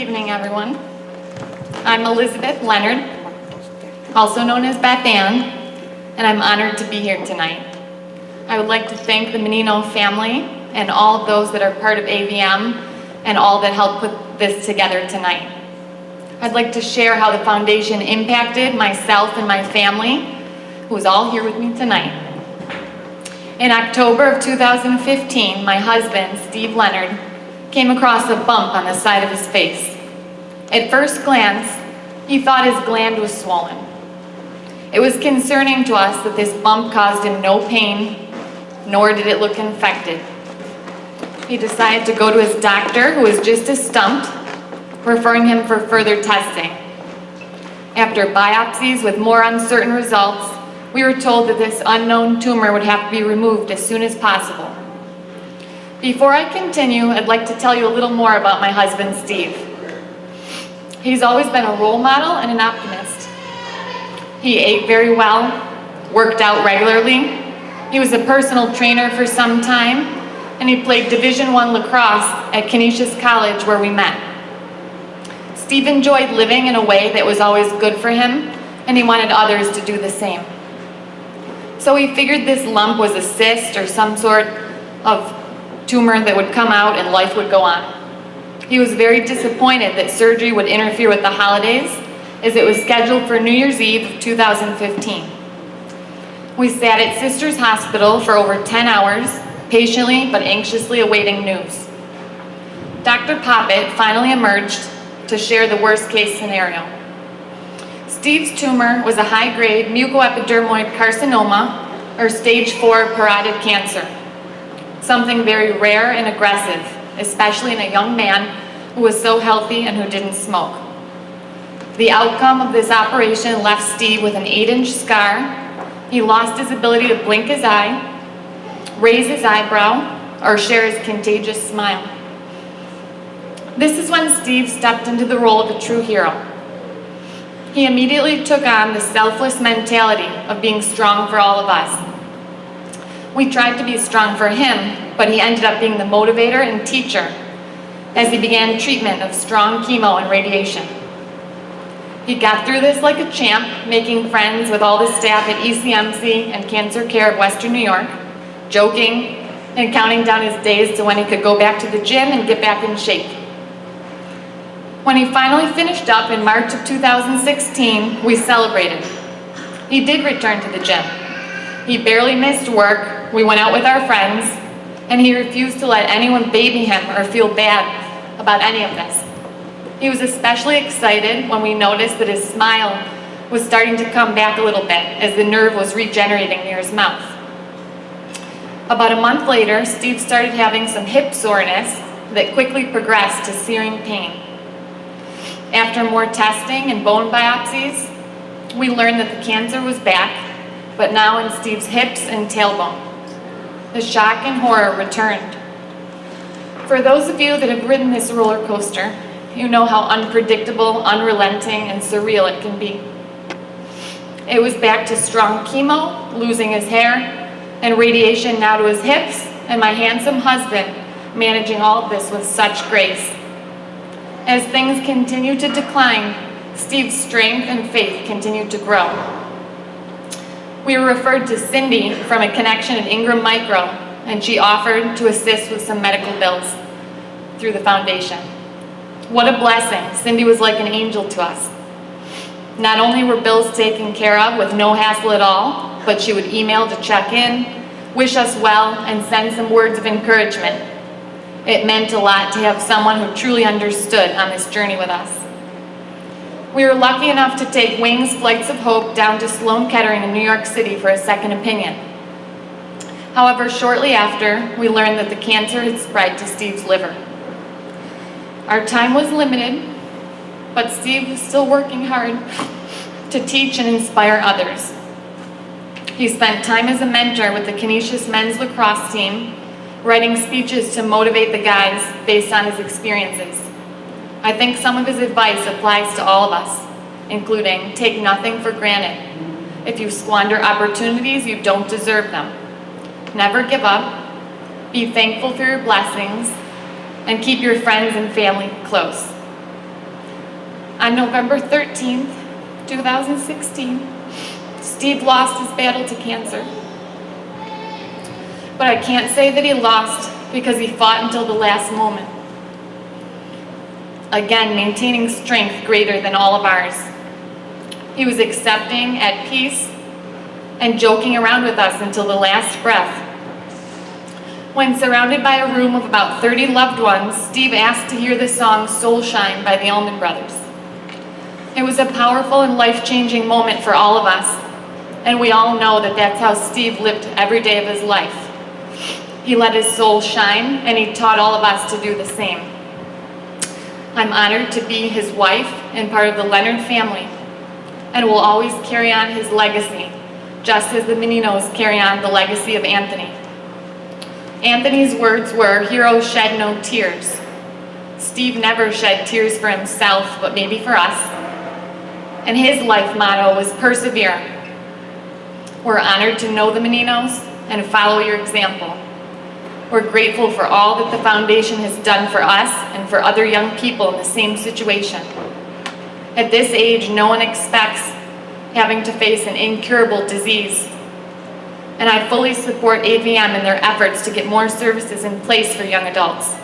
evening, everyone. I'm Elizabeth Leonard, also known as Beth Ann, and I'm honored to be here tonight. I would like to thank the Menino family and all of those that are part of AVM and all that helped put this together tonight. I'd like to share how the foundation impacted myself and my family, who is all here with me tonight. In October of 2015, my husband, Steve Leonard, came across a bump on the side of his face. At first glance, he thought his gland was swollen. It was concerning to us that this bump caused him no pain, nor did it look infected. He decided to go to his doctor, who was just as stumped, referring him for further testing. After biopsies with more uncertain results, we were told that this unknown tumor would have to be removed as soon as possible. Before I continue, I'd like to tell you a little more about my husband, Steve. He's always been a role model and an optimist. He ate very well, worked out regularly. He was a personal trainer for some time, and he played Division I lacrosse at Canisius College, where we met. Steve enjoyed living in a way that was always good for him, and he wanted others to do the same. So he figured this lump was a cyst or some sort of tumor that would come out and life would go on. He was very disappointed that surgery would interfere with the holidays, as it was scheduled for New Year's Eve of 2015. We sat at Sisters Hospital for over 10 hours, patiently but anxiously awaiting news. Dr. Poppet finally emerged to share the worst case scenario. Steve's tumor was a high-grade mucoepidermoid carcinoma, or stage 4 parotid cancer, something very rare and aggressive, especially in a young man who was so healthy and who didn't smoke. The outcome of this operation left Steve with an 8-inch scar. He lost his ability to blink his eye, raise his eyebrow, or share his contagious smile. This is when Steve stepped into the role of a true hero. He immediately took on the selfless mentality of being strong for all of us. We tried to be strong for him, but he ended up being the motivator and teacher as he began treatment of strong chemo and radiation. He got through this like a champ, making friends with all the staff at ECMC and Cancer Care of Western New York, joking and counting down his days to when he could go back to the gym and get back in shape. When he finally finished up in March of 2016, we celebrated. He did return to the gym. He barely missed work, we went out with our friends, and he refused to let anyone baby him or feel bad about any of this. He was especially excited when we noticed that his smile was starting to come back a little bit as the nerve was regenerating near his mouth. About a month later, Steve started having some hip soreness that quickly progressed to searing pain. After more testing and bone biopsies, we learned that the cancer was back, but now in Steve's hips and tailbone. The shock and horror returned. For those of you that have ridden this roller coaster, you know how unpredictable, unrelenting, and surreal it can be. It was back to strong chemo, losing his hair, and radiation now to his hips, and my handsome husband managing all of this with such grace. As things continued to decline, Steve's strength and faith continued to grow. We were referred to Cindy from a connection at Ingram Micro, and she offered to assist with some medical bills through the foundation. What a blessing. Cindy was like an angel to us. Not only were bills taken care of with no hassle at all, but she would email to check in, wish us well, and send some words of encouragement. It meant a lot to have someone who truly understood on this journey with us. We were lucky enough to take Wings Flights of Hope down to Sloan Kettering in New York City for a second opinion. However, shortly after, we learned that the cancer had spread to Steve's liver. Our time was limited, but Steve was still working hard to teach and inspire others. He spent time as a mentor with the Canisius men's lacrosse team, writing speeches to motivate the guys based on his experiences. I think some of his advice applies to all of us, including take nothing for granted. If you squander opportunities, you don't deserve them. Never give up, be thankful for your blessings, and keep your friends and family close. On November 13th, 2016, Steve lost his battle to cancer. But I can't say that he lost because he fought until the last moment. Again, maintaining strength greater than all of ours. He was accepting, at peace, and joking around with us until the last breath. When surrounded by a room of about 30 loved ones, Steve asked to hear the song Soul Shine by the Allman Brothers. It was a powerful and life-changing moment for all of us, and we all know that that's how Steve lived every day of his life. He let his soul shine, and he taught all of us to do the same. I'm honored to be his wife and part of the Leonard family, and will always carry on his legacy, just as the Meninos carry on the legacy of Anthony. Anthony's words were, "Heroes shed no tears." Steve never shed tears for himself, but maybe for us. And his life motto was persevere. We're honored to know the Meninos and follow your example. We're grateful for all that the foundation has done for us and for other young people in the same situation. At this age, no one expects having to face an incurable disease. And I fully support AVM in their efforts to get more services in place for young adults.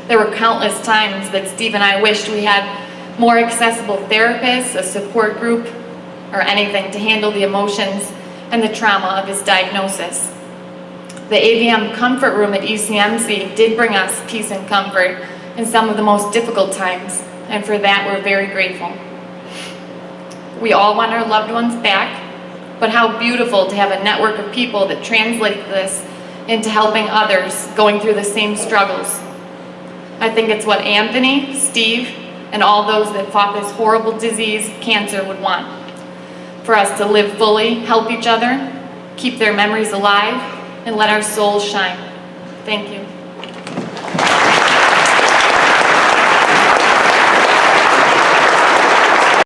There were countless times that Steve and I wished we had more accessible therapists, a support group, or anything to handle the emotions and the trauma of his diagnosis. The AVM Comfort Room at ECMC did bring us peace and comfort in some of the most difficult times, and for that we're very grateful. We all want our loved ones back, but how beautiful to have a network of people that translate this into helping others going through the same struggles. I think it's what Anthony, Steve, and all those that fought this horrible disease, cancer, would want. For us to live fully, help each other, keep their memories alive, and let our souls shine. Thank you.